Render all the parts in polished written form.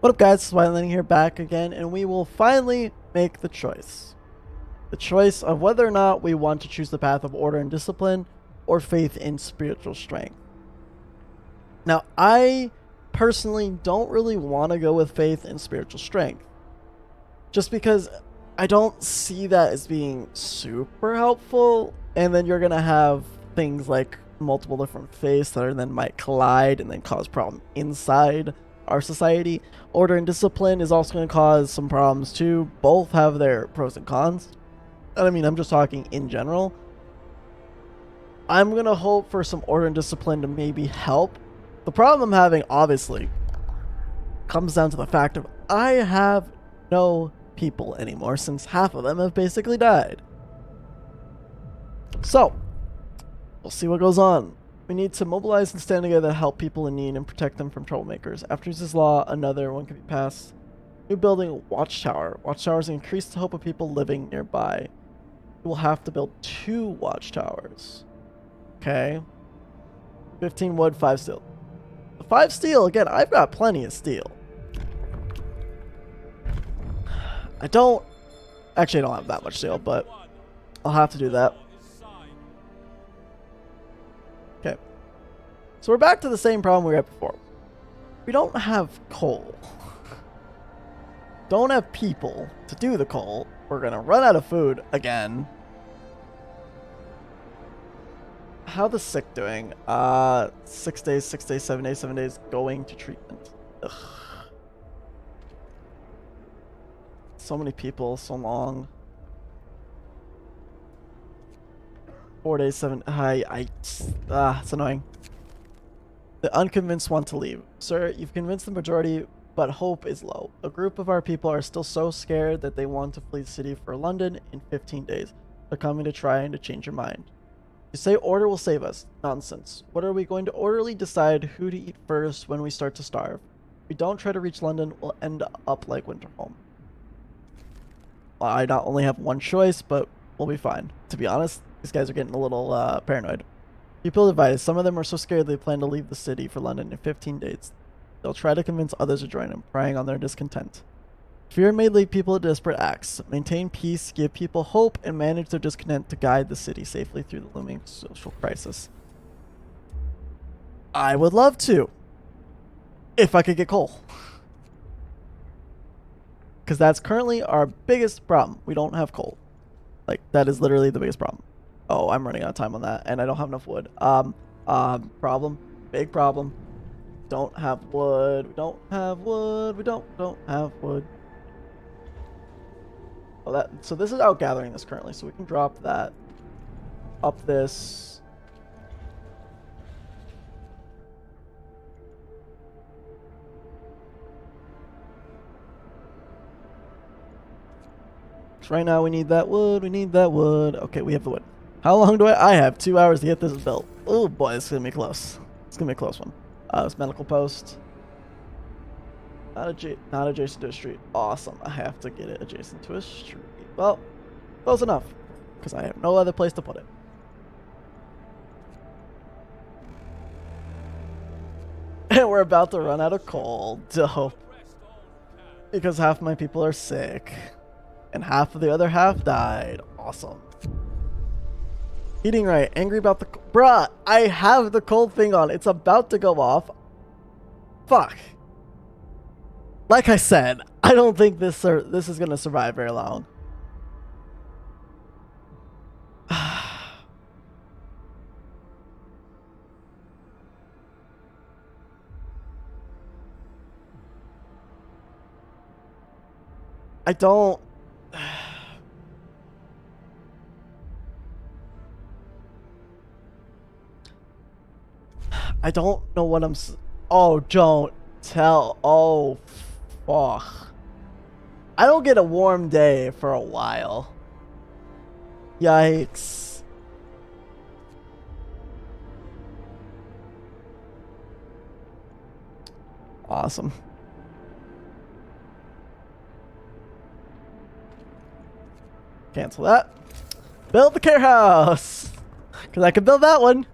What up, guys? Smiling here back again, and we will finally make the choice. The choice of whether or not we want to choose the path of order and discipline or faith in spiritual strength. Now, I personally don't really want to go with faith in spiritual strength, just because I don't see that as being super helpful, and then you're going to have things like multiple different faiths that then might collide and then cause problem inside our society. Order and discipline is also going to cause some problems too. Both have their pros and cons. And I mean, I'm just talking in general. I'm going to hope for some order and discipline to maybe help. The problem I'm having, obviously, comes down to the fact of I have no people anymore since half of them have basically died. So, we'll see what goes on. We need to mobilize and stand together to help people in need and protect them from troublemakers. After this law, another one can be passed. New building, watchtower. Watchtowers increase the hope of people living nearby. We will have to build 2 watchtowers. Okay. 15 wood, 5 steel. The 5 steel, again, I've got plenty of steel. I don't have that much steel, but I'll have to do that. Okay. So we're back to the same problem we had before. We don't have coal. Don't have people to do the coal. We're gonna run out of food again. How the sick doing? 6 days, 6 days, 7 days, 7 days, going to treatment. Ugh. So many people, so long. 4 days, 7. It's annoying. The unconvinced want to leave. Sir, you've convinced the majority, but hope is low. A group of our people are still so scared that they want to flee the city for London in 15 days. They're coming to try and to change your mind. You say order will save us. Nonsense. What are we going to orderly decide who to eat first when we start to starve? If we don't try to reach London, we'll end up like Winterholm. I not only have one choice, but we'll be fine. To be honest, these guys are getting a little paranoid. People advise. Some of them are so scared they plan to leave the city for London in 15 days. They'll try to convince others to join them, preying on their discontent. Fear may lead people to desperate acts. Maintain peace, give people hope, and manage their discontent to guide the city safely through the looming social crisis. I would love to. If I could get coal. Because that's currently our biggest problem. We don't have coal. Like, that is literally the biggest problem. Oh, I'm running out of time on that, and I don't have enough wood. Problem. Big problem. Don't have wood. We don't have wood. We don't have wood. Oh, so this is out gathering this currently, so we can drop that. Up this. Right now we need that wood. We need that wood. Okay, we have the wood. How long do I have 2 hours to get this built. Oh boy, this is gonna be close. It's gonna be a close one. This medical post. Not adjacent to a street. Awesome. I have to get it adjacent to a street. Well, close enough, because I have no other place to put it. And we're about to run out of coal. Dope. Because half my people are sick. And half of the other half died. Awesome. Eating right. Angry about the... Bruh, I have the cold thing on. It's about to go off. Fuck. Like I said, I don't think this is going to survive very long. I don't... I don't know what I'm... Oh, don't tell. Oh, fuck. I don't get a warm day for a while. Yikes. Awesome. Cancel that. Build the care house. Because I can build that one.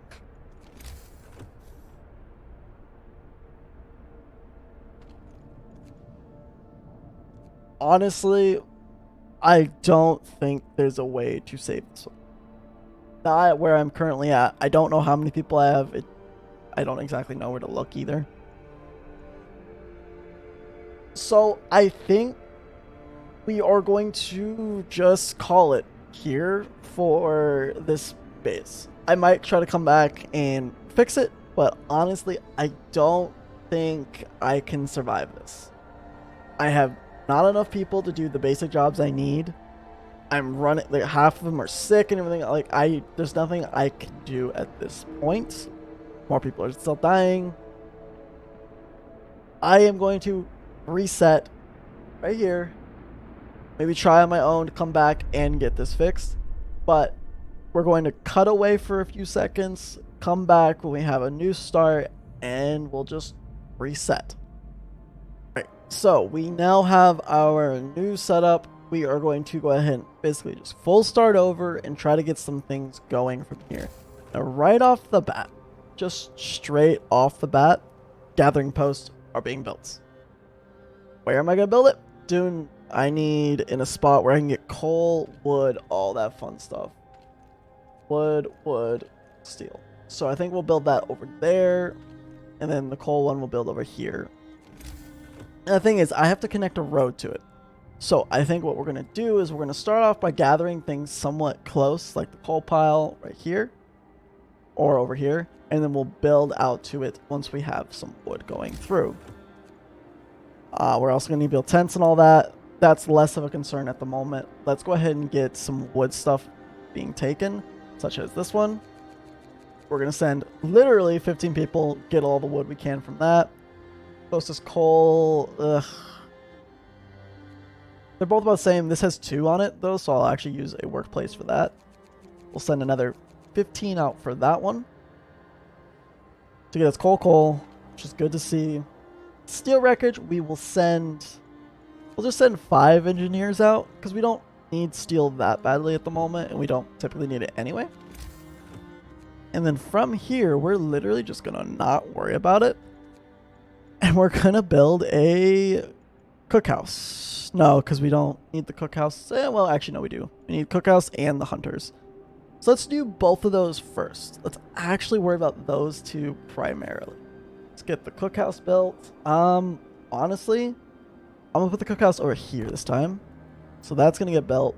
honestly, I don't think there's a way to save this one. Not where I'm currently at. I don't know how many people I have. I don't exactly know where to look either. So I think we are going to just call it here for this base. I might try to come back and fix it, but honestly, I don't think I can survive this. I have not enough people to do the basic jobs I need. I'm running, like half of them are sick and everything. Like there's nothing I can do at this point. More people are still dying. I am going to reset right here. Maybe try on my own to come back and get this fixed. But we're going to cut away for a few seconds, come back when we have a new start, and we'll just reset. Right. So we now have our new setup. We are going to go ahead and basically just full start over and try to get some things going from here. Now, right off the bat, just straight off the bat, gathering posts are being built. Where am I going to build it? I need in a spot where I can get coal, wood, all that fun stuff. Wood, steel. So I think we'll build that over there, and then the coal one we'll build over here. And the thing is, I have to connect a road to it. So I think what we're going to do is we're going to start off by gathering things somewhat close, like the coal pile right here, or over here, and then we'll build out to it once we have some wood going through. We're also going to need to build tents and all that. That's less of a concern at the moment. Let's go ahead and get some wood stuff being taken, such as this one. We're going to send literally 15 people, get all the wood we can from that. Closest coal, ugh. They're both about the same. This has 2 on it, though, so I'll actually use a workplace for that. We'll send another 15 out for that one. To get us coal, which is good to see. Steel wreckage, we'll just send 5 engineers out, because we don't need steel that badly at the moment, and we don't typically need it anyway. And then from here, we're literally just going to not worry about it. And we're going to build a cookhouse. No, because we don't need the cookhouse. Well, actually, no, we do. We need cookhouse and the hunters. So let's do both of those first. Let's actually worry about those 2 primarily. Let's get the cookhouse built. Honestly, I'm going to put the cookhouse over here this time. So that's going to get built.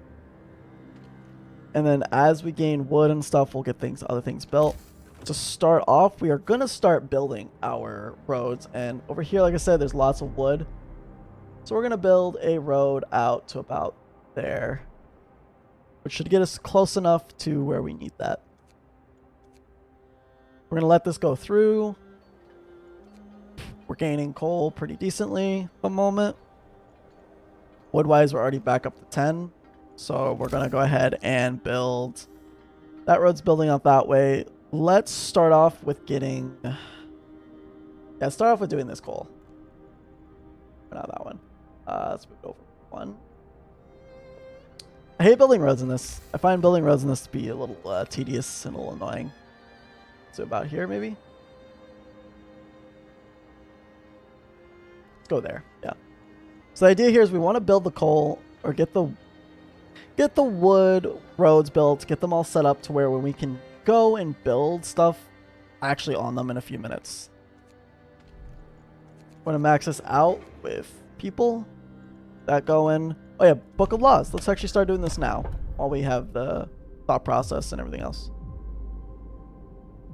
And then as we gain wood and stuff, we'll get other things built. To start off, we are going to start building our roads. And over here, like I said, there's lots of wood. So we're going to build a road out to about there, which should get us close enough to where we need that. We're going to let this go through. We're gaining coal pretty decently at the moment. Wood-wise, we're already back up to 10. So we're going to go ahead and build. That road's building up that way. Let's start off with getting... Yeah, start off with doing this coal. Not that one. Let's move over one. I hate building roads in this. I find building roads in this to be a little tedious and a little annoying. So about here, maybe? Let's go there. Yeah. So the idea here is we want to build the coal, or get the wood roads built, get them all set up to where when we can go and build stuff actually on them in a few minutes. Want to max this out with people that go in. Oh yeah, Book of Laws. Let's actually start doing this now while we have the thought process and everything else.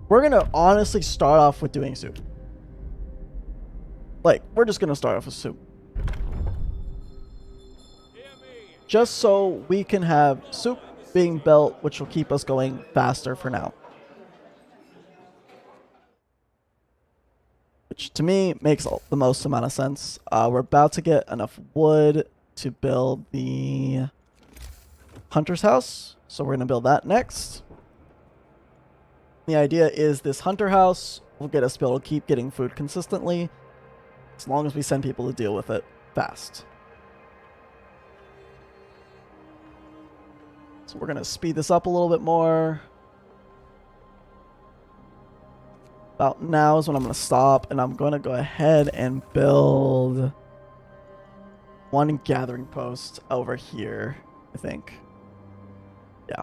We're going to honestly start off with doing soup. Like, we're just going to start off with soup. Just so we can have soup being built, which will keep us going faster for now. Which to me makes the most amount of sense. We're about to get enough wood to build the hunter's house. So we're going to build that next. The idea is this hunter house will get us to be able to keep getting food consistently as long as we send people to deal with it fast. So we're going to speed this up a little bit more. About now is when I'm going to stop, and I'm going to go ahead and build one gathering post over here, I think. Yeah.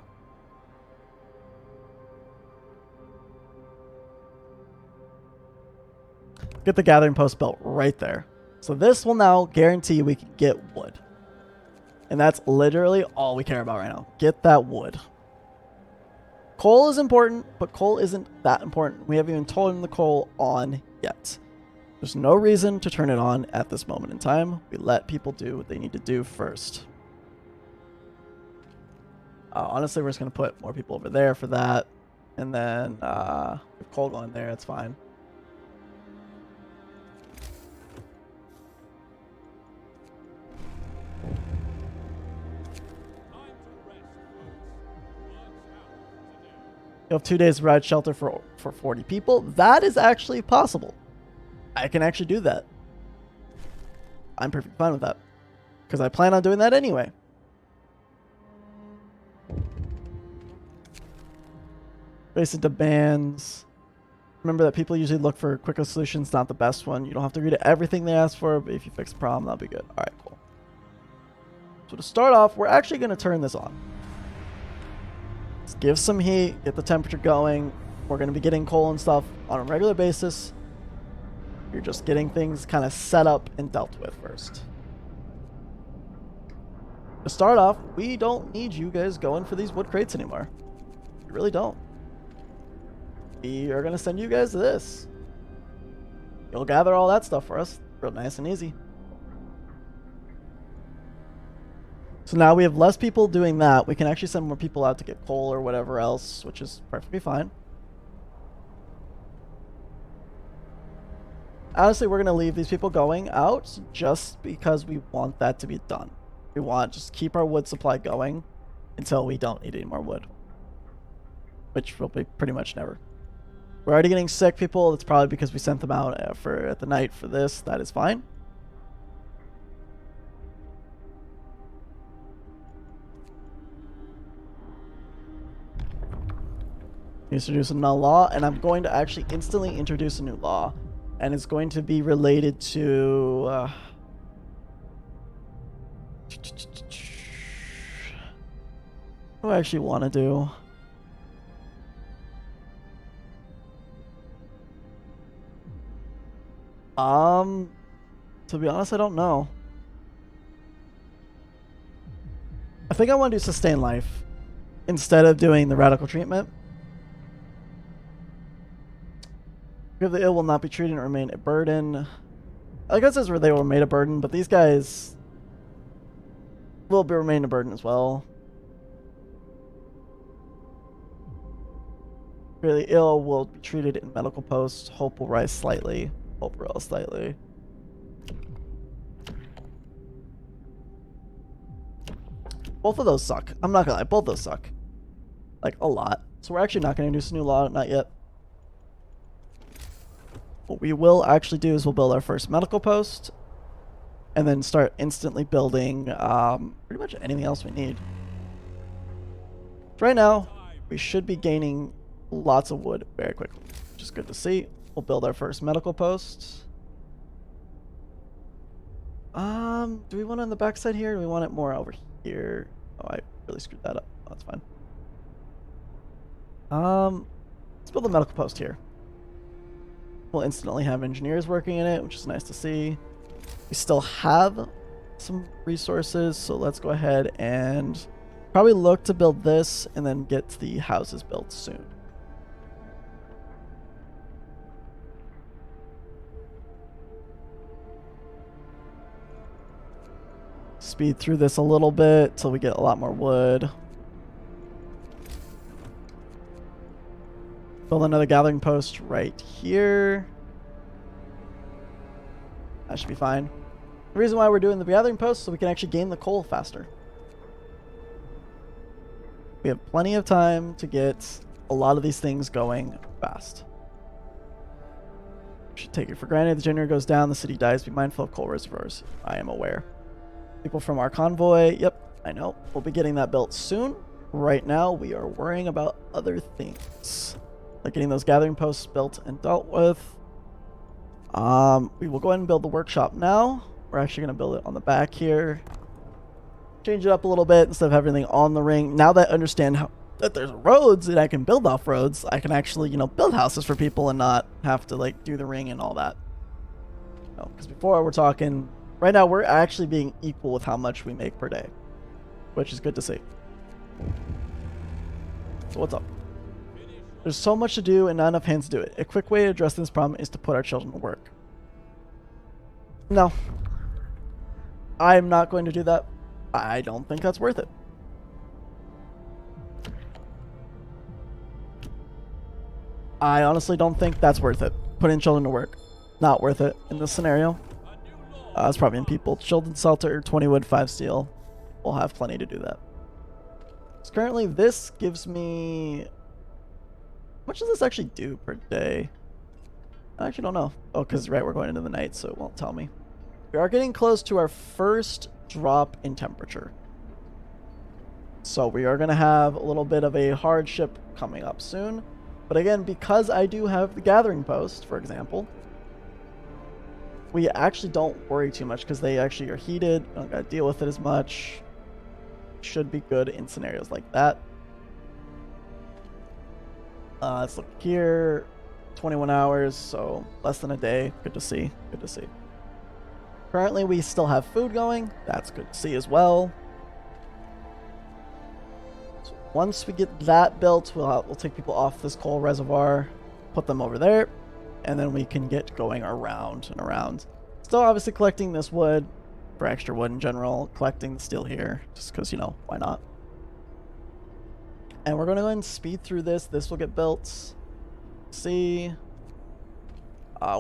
Get the gathering post built right there. So this will now guarantee we can get wood. And that's literally all we care about right now. Get that wood. Coal is important, but coal isn't that important. We haven't even turned the coal on yet. There's no reason to turn it on at this moment in time. We let people do what they need to do first. Honestly, we're just going to put more people over there for that. And then if coal going there, it's fine. You have 2 days to provide shelter for 40 people. That is actually possible. I can actually do that. I'm perfectly fine with that. Because I plan on doing that anyway. Basic demands. Remember that people usually look for quicker solutions, not the best one. You don't have to agree to everything they ask for, but if you fix the problem, that'll be good. Alright, cool. So to start off, we're actually going to turn this on. Let's give some heat, get the temperature going. We're going to be getting coal and stuff on a regular basis. You're just getting things kind of set up and dealt with first. To start off, we don't need you guys going for these wood crates anymore. We really don't. We are going to send you guys to this. You'll gather all that stuff for us. Real nice and easy. So now we have less people doing that. We can actually send more people out to get coal or whatever else, which is perfectly fine. Honestly, we're going to leave these people going out just because we want that to be done. We want just keep our wood supply going until we don't need any more wood. Which will be pretty much never. We're already getting sick, people. That's probably because we sent them out at the night for this. That is fine. Introduce a new law, and I'm going to actually instantly introduce a new law. And it's going to be related to... what do I actually want to do? To be honest, I don't know. I think I want to do sustain life instead of doing the radical treatment. If the ill will not be treated and remain a burden. I guess that's where they will remain a burden, but these guys will remain a burden as well. The ill will be treated in medical posts. Hope will rise slightly. Hope will rise slightly. Both of those suck. I'm not gonna lie, both those suck. Like, a lot. So we're actually not gonna introduce a new law, not yet. What we will actually do is we'll build our first medical post and then start instantly building pretty much anything else we need. Right now, we should be gaining lots of wood very quickly, which is good to see. We'll build our first medical post. Do we want it on the backside here? Or do we want it more over here? Oh, I really screwed that up. Oh, that's fine. Let's build a medical post here. We'll instantly have engineers working in it, which is nice to see. We still have some resources, so let's go ahead and probably look to build this and then get the houses built soon. Speed through this a little bit till we get a lot more wood. Build another gathering post right here. That should be fine. The reason why we're doing the gathering post is so we can actually gain the coal faster. We have plenty of time to get a lot of these things going fast. Should take it for granted. The generator goes down, the city dies. Be mindful of coal reservoirs. I am aware. People from our convoy. Yep, I know. We'll be getting that built soon. Right now, we are worrying about other things. Like getting those gathering posts built and dealt with. We will go ahead and build the workshop now. We're We're actually going to build it on the back here. Change it up a little bit instead of having everything on the ring. Now that I understand that there's roads and I can build off roads, I can actually, you know, build houses for people and not have to, like, do the ring and all that. Because before we're talking, right now we're actually being equal with how much we make per day, which is good to see. So what's up? There's so much to do and not enough hands to do it. A quick way to address this problem is to put our children to work. No. I'm not going to do that. I don't think that's worth it. I honestly don't think that's worth it. Putting children to work. Not worth it in this scenario. It's probably in people. Children's shelter, 20 wood, 5 steel. We'll have plenty to do that. So currently this gives me... How much does this actually do per day? I actually don't know. Oh, because right, we're going into the night, so it won't tell me. We are getting close to our first drop in temperature. So we are going to have a little bit of a hardship coming up soon. But again, because I do have the gathering post, for example, we actually don't worry too much because they actually are heated. Don't got to deal with it as much. Should be good in scenarios like that. Let's look here. 21 hours, so less than a day. Good to see. Good to see. Currently, we still have food going. That's good to see as well. So once we get that built, we'll take people off this coal reservoir, put them over there, and then we can get going around and around. Still obviously collecting this wood for extra wood in general, collecting the steel here, just because, you know, why not? And we're going to go ahead and speed through this. This will get built. See.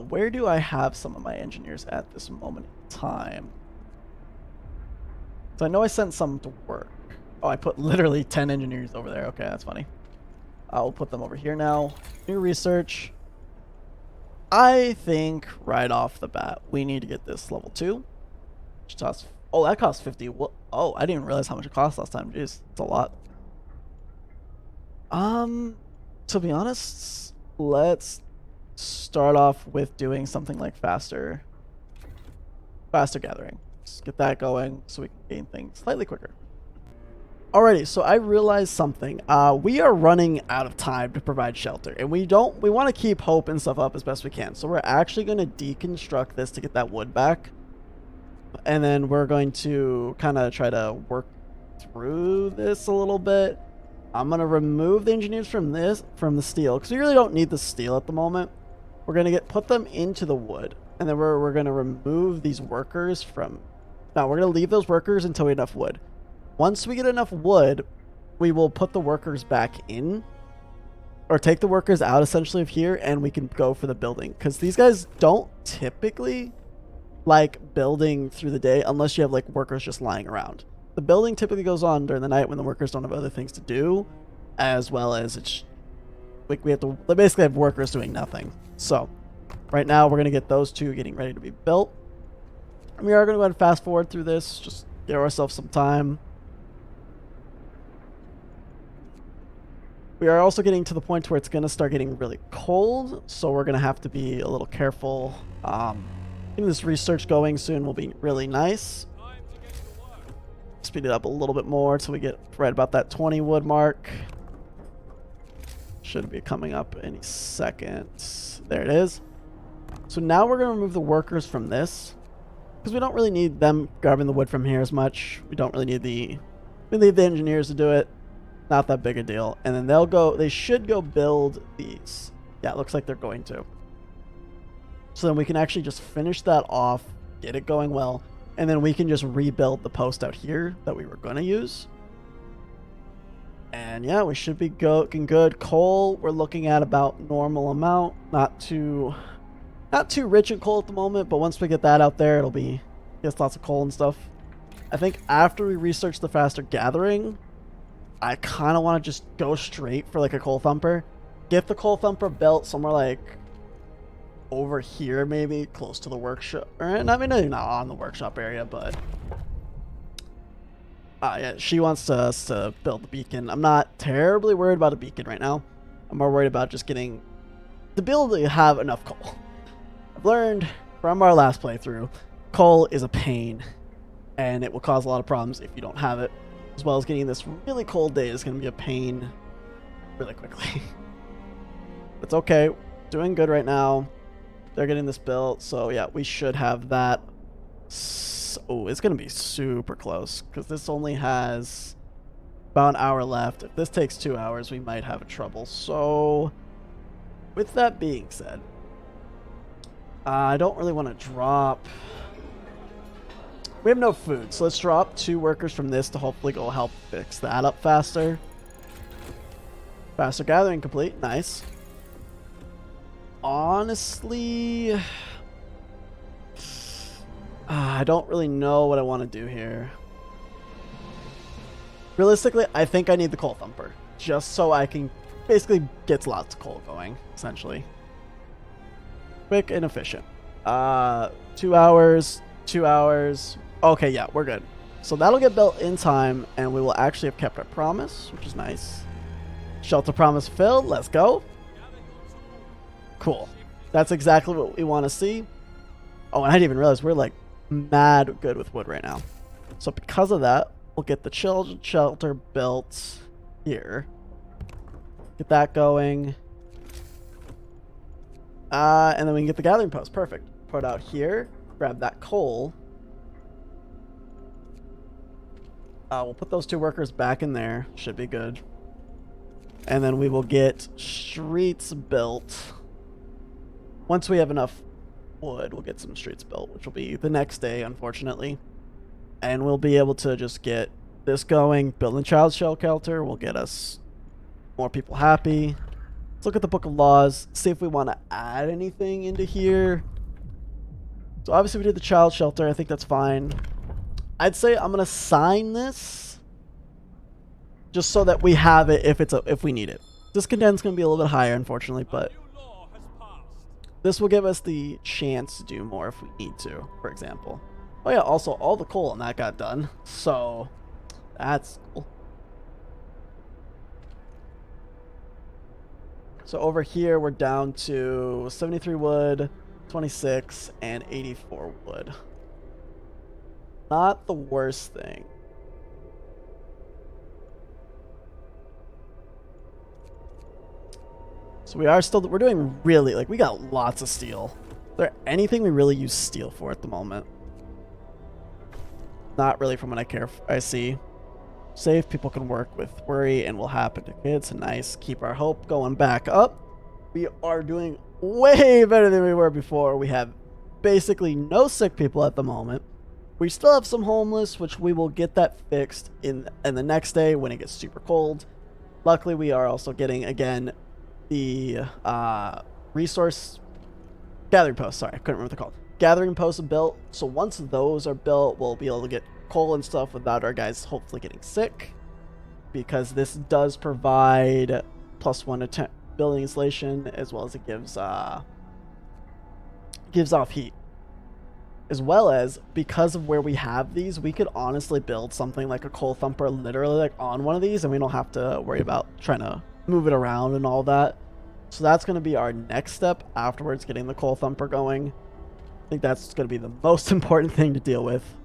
Where do I have some of my engineers at this moment in time? So I know I sent some to work. Oh, I put literally 10 engineers over there. Okay, that's funny. We'll put them over here now. New research. I think right off the bat, we need to get this level 2. Which costs, oh, that costs 50. Oh, I didn't even realize how much it cost last time. Jeez, it's a lot. To be honest, let's start off with doing something like faster gathering. Just get that going so we can gain things slightly quicker. Alrighty, so I realized something. We are running out of time to provide shelter, and we want to keep hope and stuff up as best we can. So we're actually going to deconstruct this to get that wood back, and then we're going to kind of try to work through this a little bit. I'm going to remove the engineers from the steel, because we really don't need the steel at the moment. We're going to put them into the wood, and then we're going to remove these workers from... No, we're going to leave those workers until we have enough wood. Once we get enough wood, we will put the workers back in, or take the workers out essentially of here, and we can go for the building, because these guys don't typically like building through the day unless you have like workers just lying around. The building typically goes on during the night when the workers don't have other things to do, as well as it's like we basically have workers doing nothing. So right now we're going to get those two getting ready to be built. And we are going to go ahead and fast forward through this, just give ourselves some time. We are also getting to the point where it's going to start getting really cold, so we're going to have to be a little careful. Getting this research going soon will be really nice. Speed it up a little bit more until we get right about that 20 wood mark. Should be coming up any second. There it is. So now we're going to remove the workers from this, because we don't really need them grabbing the wood from here as much. We don't really need we need the engineers to do it. Not that big a deal. And then they should go build these. Yeah, it looks like they're going to. So then we can actually just finish that off, get it going well, and then we can just rebuild the post out here that we were going to use. And yeah, we should be looking good. Coal, we're looking at about normal amount. Not too rich in coal at the moment, but once we get that out there, it'll be just lots of coal and stuff. I think after we research the faster gathering, I kind of want to just go straight for like a coal thumper. Get the coal thumper built somewhere like over here, maybe close to the workshop. Or, I mean, not on the workshop area, but yeah, she wants us to build the beacon. I'm not terribly worried about a beacon right now. I'm more worried about just getting the ability to have enough coal. I've learned from our last playthrough, coal is a pain, and it will cause a lot of problems if you don't have it, as well as getting this really cold day is going to be a pain really quickly. It's okay. Doing good right now. They're getting this built, so yeah, we should have that. Oh, it's going to be super close, because this only has about an hour left. If this takes 2 hours, we might have trouble. So, with that being said, I don't really want to drop... We have no food, so let's drop 2 workers from this to hopefully go help fix that up faster. Faster gathering complete. Nice. Honestly... I don't really know what I want to do here. Realistically, I think I need the coal thumper, just so I can basically get lots of coal going, essentially. Quick and efficient. 2 hours, 2 hours. Okay, yeah, we're good. So that'll get built in time, and we will actually have kept our promise, which is nice. Shelter promise filled. Let's go. Cool. That's exactly what we want to see. Oh, and I didn't even realize we're like mad good with wood right now. So because of that, we'll get the shelter built here. Get that going. And then we can get the gathering post. Perfect. Put it out here. Grab that coal. We'll put those 2 workers back in there. Should be good. And then we will get streets built. Once we have enough wood, we'll get some streets built, which will be the next day, unfortunately. And we'll be able to just get this going. Building child shelter will get us more people happy. Let's look at the Book of Laws, see if we want to add anything into here. So obviously we did the child shelter. I think that's fine. I'd say I'm going to sign this just so that we have it if we need it. Discontent's going to be a little bit higher, unfortunately, but this will give us the chance to do more if we need to, for example. Oh yeah, also all the coal on that got done, so that's cool. So over here we're down to 73 wood, 26, and 84 wood. Not the worst thing. So we're doing really, like, we got lots of steel. Is there anything we really use steel for at the moment? Not really from what I see. Save, people can work with worry and will happen to kids. Nice. Keep our hope going back up. We are doing way better than we were before. We have basically no sick people at the moment. We still have some homeless, which we will get that fixed in the next day when it gets super cold. Luckily, we are also getting, again, the resource gathering post. Sorry, I couldn't remember what they're called. Gathering posts built. So once those are built, we'll be able to get coal and stuff without our guys hopefully getting sick, because this does provide +1 to building insulation, as well as it gives off heat. As well as, because of where we have these, we could honestly build something like a coal thumper literally like on one of these, and we don't have to worry about trying to move it around and all that. So that's going to be our next step afterwards, getting the coal thumper going. I think that's going to be the most important thing to deal with.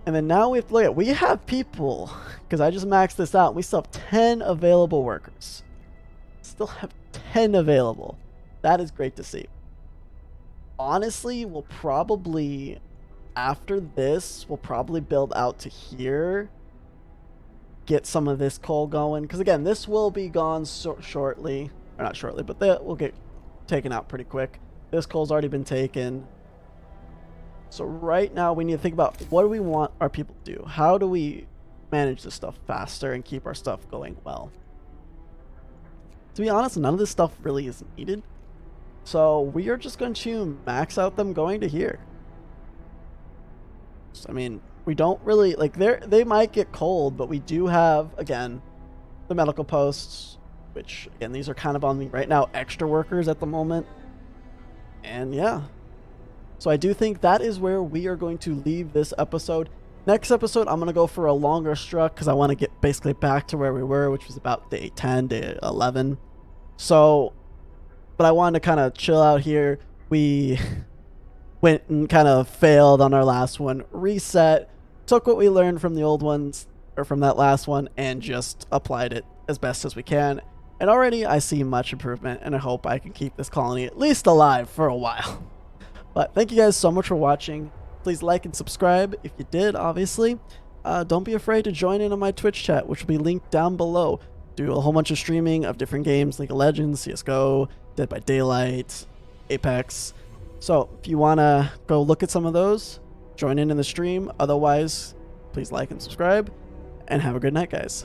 And then now we have to look at, we have people, because I just maxed this out. We still have 10 available workers. Still have 10 available. That is great to see. Honestly, we'll probably, after this, we'll probably build out to here. Get some of this coal going. Because again, this will be gone shortly. Or not shortly, but that will get taken out pretty quick. This coal's already been taken. So right now we need to think about, what do we want our people to do? How do we manage this stuff faster and keep our stuff going well? To be honest, none of this stuff really is needed. So we are just going to max out them going to here. So, I mean, we don't really, like, they might get cold, but we do have, again, the medical posts, which, again, these are kind of on the, right now, extra workers at the moment. And yeah. So I do think that is where we are going to leave this episode. Next episode, I'm going to go for a longer struck, because I want to get basically back to where we were, which was about day 10, day 11. So, but I wanted to kind of chill out here. We went and kind of failed on our last one, reset, took what we learned from the old ones, or from that last one, and just applied it as best as we can. And already I see much improvement, and I hope I can keep this colony at least alive for a while. But thank you guys so much for watching. Please like and subscribe if you did, obviously. Don't be afraid to join in on my Twitch chat, which will be linked down below. Do a whole bunch of streaming of different games, League of Legends, CSGO, Dead by Daylight, Apex. So if you want to go look at some of those, join in the stream. Otherwise, please like and subscribe, and have a good night, guys.